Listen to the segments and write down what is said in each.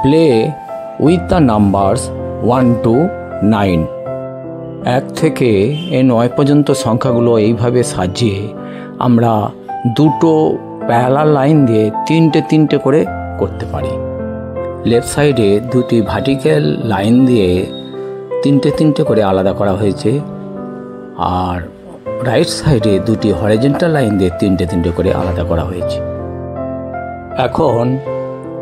Play with the numbers 1 to 9। 1 থেকে 9 পর্যন্ত সংখ্যাগুলো এইভাবে সাজিয়ে আমরা দুটো প্যারালাল লাইন দিয়ে তিনটে তিনটে করে করতে পারি। লেফট সাইডে দুটি ভার্টিক্যাল লাইন দিয়ে তিনটে তিনটে করে আলাদা করা হয়েছে, আর রাইট সাইডে দুটি হরিজন্টাল লাইন দিয়ে তিনটে তিনটে করে আলাদা করা হয়েছে। এখন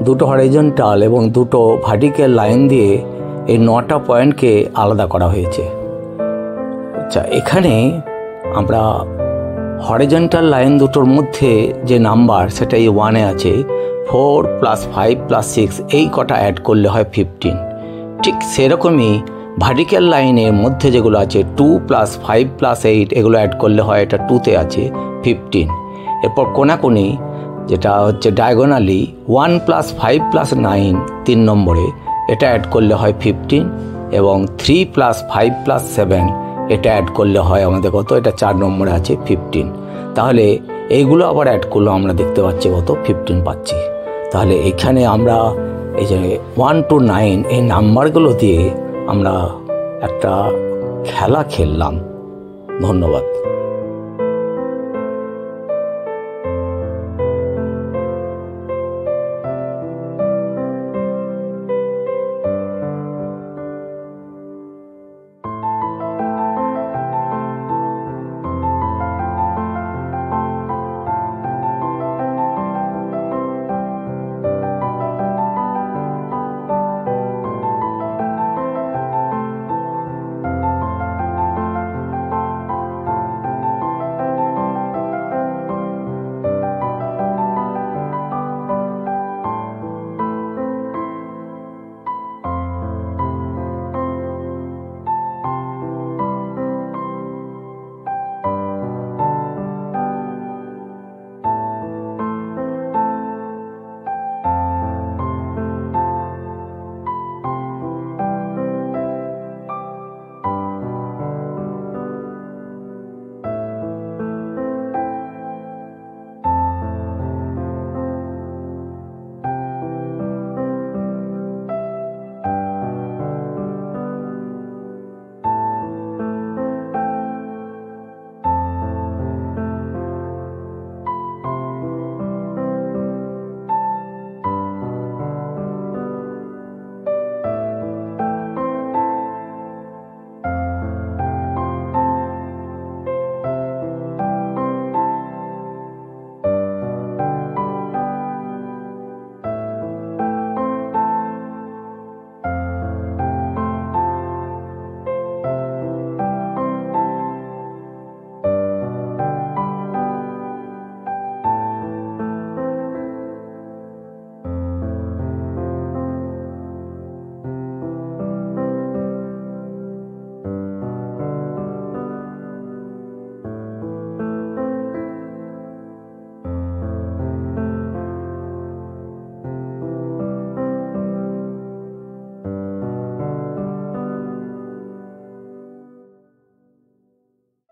দুটো হরিজন্টাল এবং দুটো ভার্টিক্যাল লাইন দিয়ে এই 9টা পয়েন্টকে আলাদা করা হয়েছে। আচ্ছা, এখানে আমরা হরিজন্টাল লাইন দুটোর মধ্যে যে নাম্বার সেটা এই 1-এ আছে, 4 + 5 + 6 এই কটা অ্যাড করলে হয় 15। ঠিক সেরকমই ভার্টিক্যাল লাইনের মধ্যে যেগুলো আছে 2 + 5 + 8 এগুলো অ্যাড করলে হয়, এটা 2-তে আছে 15। এরপর কোনাকুনি যেটা হচ্ছে ডায়াগোনালি 1 + 5 + 9 3 নম্বরে, এটা অ্যাড করলে হয় 15, এবং 3 + 5 + 7 এটা অ্যাড করলে হয় আমাদের কত, এটা 4 নম্বরে আছে 15। তাহলে এইগুলো আবার অ্যাড করলে আমরা দেখতে পাচ্ছি কত, 15 পাচ্ছি। তাহলে এখানে আমরা এই যে 1 to 9 এই নাম্বারগুলো দিয়ে আমরা একটা খেলা খেললাম। ধন্যবাদ।